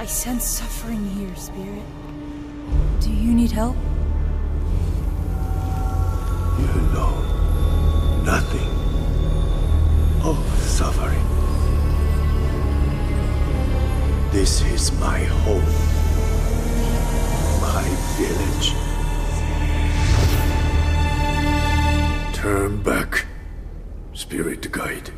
I sense suffering here, Spirit. Do you need help? You know nothing of suffering. This is my home, my village. Turn back, Spirit Guide.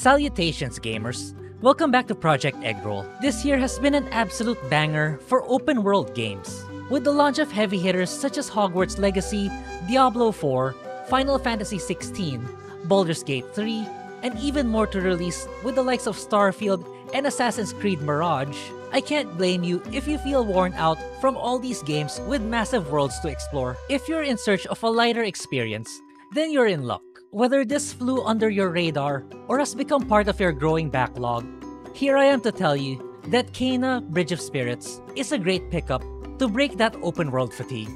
Salutations, gamers! Welcome back to Project Eggroll. This year has been an absolute banger for open world games. With the launch of heavy hitters such as Hogwarts Legacy, Diablo 4, Final Fantasy 16, Baldur's Gate 3, and even more to release with the likes of Starfield and Assassin's Creed Mirage, I can't blame you if you feel worn out from all these games with massive worlds to explore. If you're in search of a lighter experience, then you're in luck. Whether this flew under your radar or has become part of your growing backlog, here I am to tell you that Kena Bridge of Spirits is a great pickup to break that open world fatigue.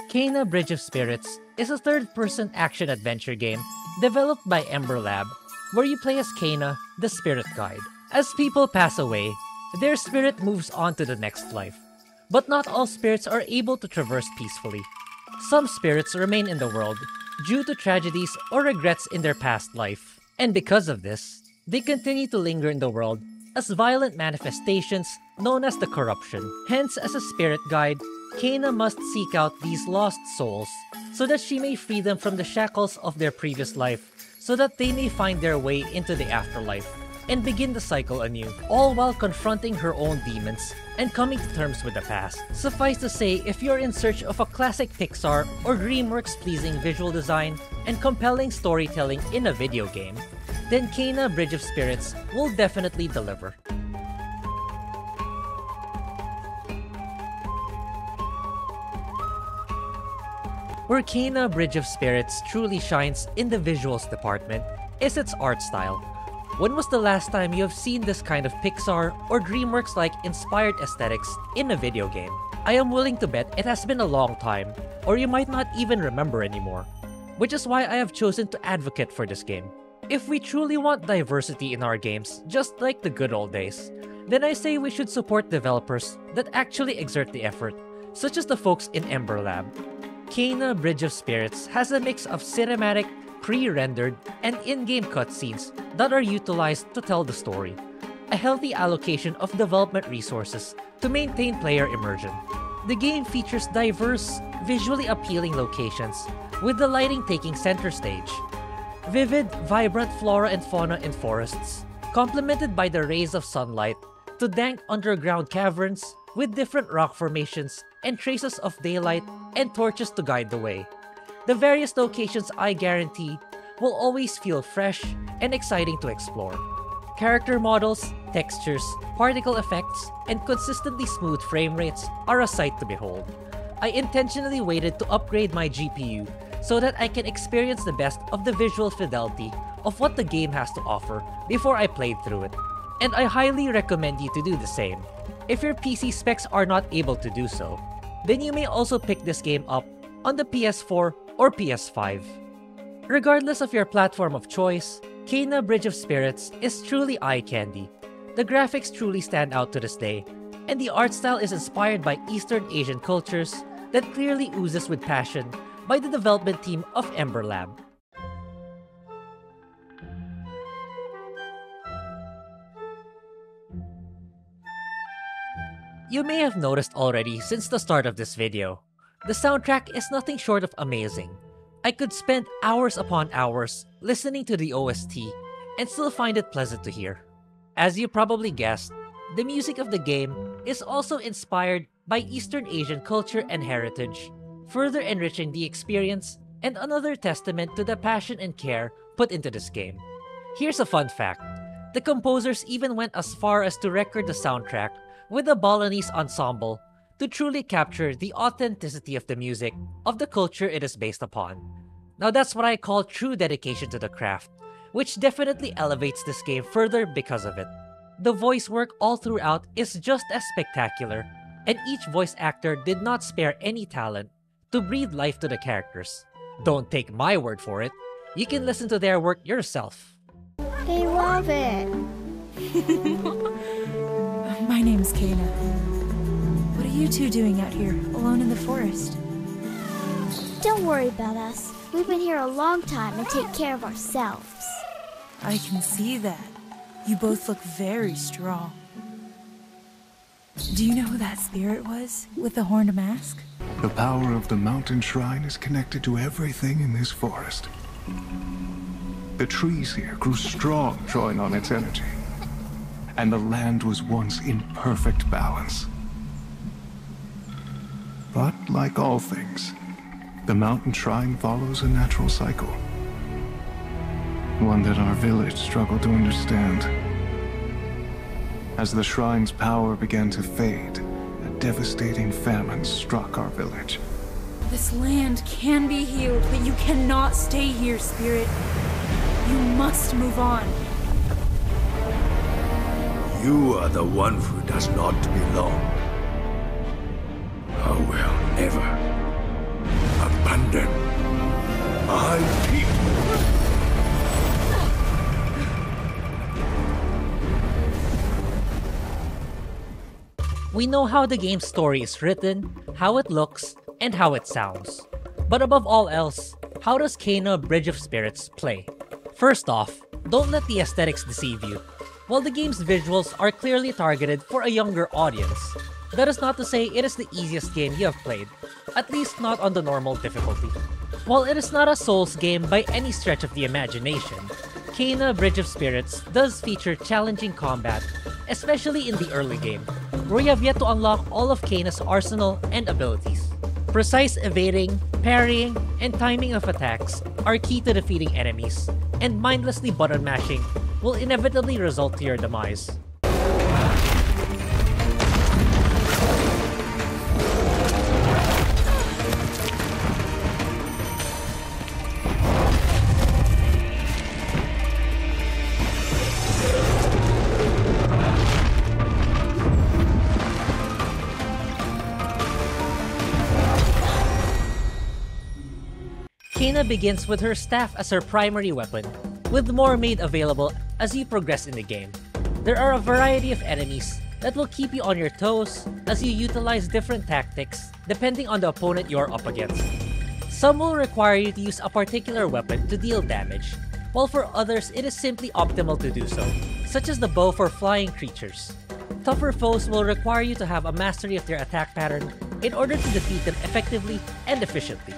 Kena Bridge of Spirits is a third-person action-adventure game developed by Ember Lab, where you play as Kena, the spirit guide. As people pass away, their spirit moves on to the next life. But not all spirits are able to traverse peacefully. Some spirits remain in the world due to tragedies or regrets in their past life. And because of this, they continue to linger in the world as violent manifestations known as the corruption. Hence, as a spirit guide, Kena must seek out these lost souls so that she may free them from the shackles of their previous life, so that they may find their way into the afterlife and begin the cycle anew, all while confronting her own demons and coming to terms with the past. Suffice to say, if you're in search of a classic Pixar or DreamWorks pleasing visual design and compelling storytelling in a video game, then Kena Bridge of Spirits will definitely deliver. Where Kena Bridge of Spirits truly shines in the visuals department is its art style. When was the last time you have seen this kind of Pixar or DreamWorks-like inspired aesthetics in a video game? I am willing to bet it has been a long time, or you might not even remember anymore, which is why I have chosen to advocate for this game. If we truly want diversity in our games, just like the good old days, then I say we should support developers that actually exert the effort, such as the folks in Ember Lab. Kena Bridge of Spirits has a mix of cinematic, pre-rendered, and in-game cutscenes that are utilized to tell the story. A healthy allocation of development resources to maintain player immersion. The game features diverse, visually appealing locations, with the lighting taking center stage. Vivid, vibrant flora and fauna in forests, complemented by the rays of sunlight, to dank underground caverns with different rock formations and traces of daylight and torches to guide the way. The various locations, I guarantee, will always feel fresh and exciting to explore. Character models, textures, particle effects, and consistently smooth frame rates are a sight to behold. I intentionally waited to upgrade my GPU so that I can experience the best of the visual fidelity of what the game has to offer before I played through it. And I highly recommend you to do the same. If your PC specs are not able to do so, then you may also pick this game up on the PS4 or PS5. Regardless of your platform of choice, Kena Bridge of Spirits is truly eye candy. The graphics truly stand out to this day, and the art style is inspired by Eastern Asian cultures that clearly oozes with passion by the development team of Ember Lab. You may have noticed already since the start of this video, the soundtrack is nothing short of amazing. I could spend hours upon hours listening to the OST and still find it pleasant to hear. As you probably guessed, the music of the game is also inspired by Eastern Asian culture and heritage, further enriching the experience and another testament to the passion and care put into this game. Here's a fun fact. The composers even went as far as to record the soundtrack with a Balinese ensemble to truly capture the authenticity of the music of the culture it is based upon. Now that's what I call true dedication to the craft, which definitely elevates this game further because of it. the voice work all throughout is just as spectacular, and each voice actor did not spare any talent to breathe life to the characters. Don't take my word for it, you can listen to their work yourself. They love it. My name's Kana. What are you two doing out here, alone in the forest? Don't worry about us. We've been here a long time and take care of ourselves. I can see that. You both look very strong. Do you know who that spirit was, with the horned mask? The power of the mountain shrine is connected to everything in this forest. The trees here grew strong, drawing on its energy. And the land was once in perfect balance. But like all things, the mountain shrine follows a natural cycle. One that our village struggled to understand. As the shrine's power began to fade, a devastating famine struck our village. This land can be healed, but you cannot stay here, Spirit. You must move on. You are the one who does not belong. I will never abandon my people. We know how the game's story is written, how it looks, and how it sounds. But above all else, how does Kana Bridge of Spirits play? First off, don't let the aesthetics deceive you. While the game's visuals are clearly targeted for a younger audience, that is not to say it is the easiest game you have played, at least not on the normal difficulty. While it is not a Souls game by any stretch of the imagination, Kana Bridge of Spirits does feature challenging combat, especially in the early game, where you have yet to unlock all of Kana's arsenal and abilities. Precise evading, parrying, and timing of attacks are key to defeating enemies, and mindlessly button mashing will inevitably result to your demise. Kana begins with her staff as her primary weapon, with more made available as you progress in the game. There are a variety of enemies that will keep you on your toes as you utilize different tactics depending on the opponent you're up against. Some will require you to use a particular weapon to deal damage, while for others it is simply optimal to do so, such as the bow for flying creatures. Tougher foes will require you to have a mastery of their attack pattern in order to defeat them effectively and efficiently.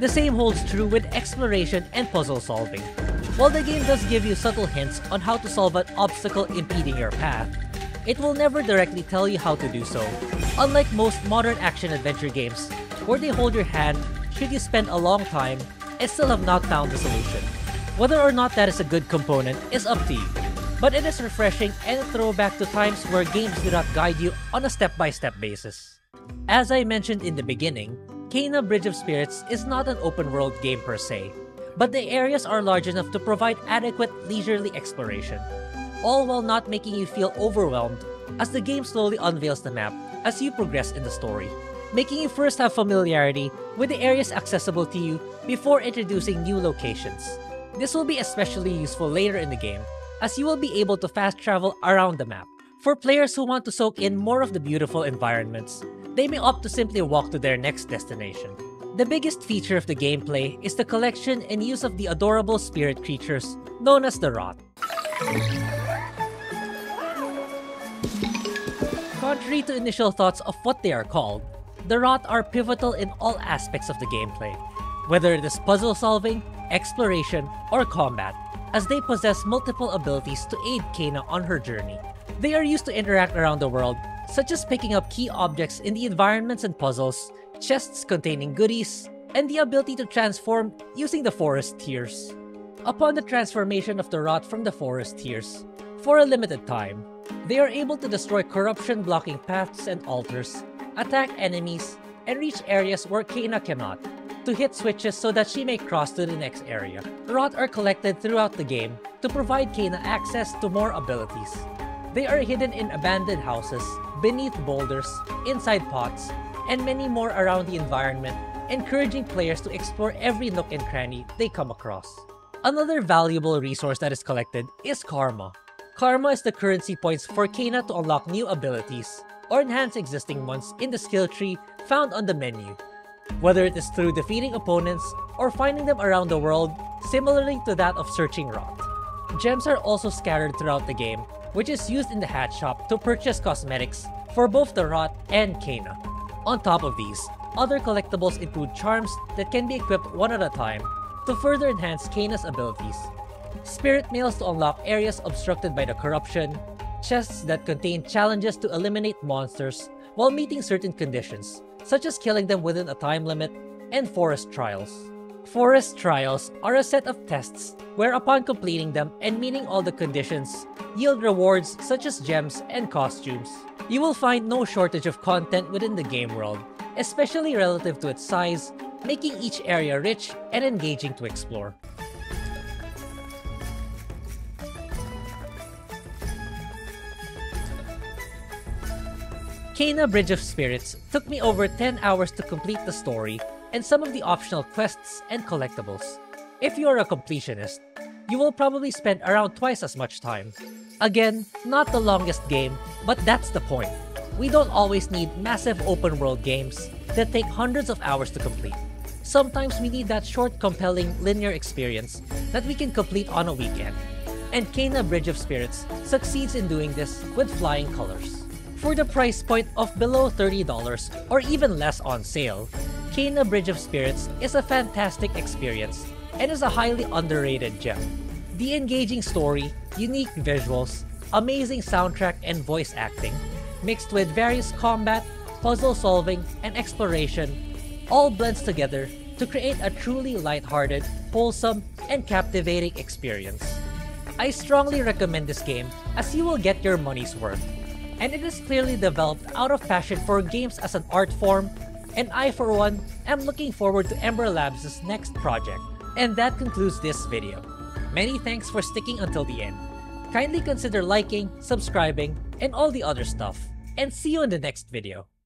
The same holds true with exploration and puzzle solving. While the game does give you subtle hints on how to solve an obstacle impeding your path, it will never directly tell you how to do so, unlike most modern action-adventure games, where they hold your hand should you spend a long time and still have not found the solution. Whether or not that is a good component is up to you, but it is refreshing and a throwback to times where games do not guide you on a step-by-step basis. As I mentioned in the beginning, Kana Bridge of Spirits is not an open-world game per se, but the areas are large enough to provide adequate leisurely exploration, all while not making you feel overwhelmed as the game slowly unveils the map as you progress in the story, making you first have familiarity with the areas accessible to you before introducing new locations. This will be especially useful later in the game, as you will be able to fast travel around the map. For players who want to soak in more of the beautiful environments, they may opt to simply walk to their next destination. The biggest feature of the gameplay is the collection and use of the adorable spirit creatures known as the Rot. Contrary to initial thoughts of what they are called, the Rot are pivotal in all aspects of the gameplay, whether it is puzzle solving, exploration, or combat, as they possess multiple abilities to aid Kana on her journey. They are used to interact around the world, such as picking up key objects in the environments and puzzles, chests containing goodies, and the ability to transform using the forest tears. Upon the transformation of the Rot from the forest tears, for a limited time, they are able to destroy corruption-blocking paths and altars, attack enemies, and reach areas where Kana cannot, to hit switches so that she may cross to the next area. Rot are collected throughout the game to provide Kana access to more abilities. They are hidden in abandoned houses, beneath boulders, inside pots, and many more around the environment, encouraging players to explore every nook and cranny they come across. Another valuable resource that is collected is karma. Karma is the currency points for Kena to unlock new abilities, or enhance existing ones in the skill tree found on the menu. Whether it is through defeating opponents or finding them around the world, similarly to that of searching rot. Gems are also scattered throughout the game, which is used in the hat shop to purchase cosmetics for both the rot and Kena. On top of these, other collectibles include charms that can be equipped one at a time to further enhance Kena's abilities, spirit mails to unlock areas obstructed by the corruption, chests that contain challenges to eliminate monsters while meeting certain conditions, such as killing them within a time limit, and forest trials. Forest trials are a set of tests where upon completing them and meeting all the conditions, yield rewards such as gems and costumes. You will find no shortage of content within the game world, especially relative to its size, making each area rich and engaging to explore. Kena Bridge of Spirits took me over 10 hours to complete the story and some of the optional quests and collectibles. If you are a completionist, you will probably spend around twice as much time. Again, not the longest game, but that's the point. We don't always need massive open world games that take hundreds of hours to complete. Sometimes we need that short, compelling, linear experience that we can complete on a weekend. And Kena Bridge of Spirits succeeds in doing this with flying colors. For the price point of below $30 or even less on sale, Kena Bridge of Spirits is a fantastic experience and is a highly underrated gem. The engaging story, unique visuals, amazing soundtrack and voice acting, mixed with various combat, puzzle solving, and exploration, all blends together to create a truly lighthearted, wholesome, and captivating experience. I strongly recommend this game as you will get your money's worth. And it is clearly developed out of passion for games as an art form, and I for one am looking forward to Ember Labs' next project. And that concludes this video. Many thanks for sticking until the end. Kindly consider liking, subscribing, and all the other stuff, and see you in the next video.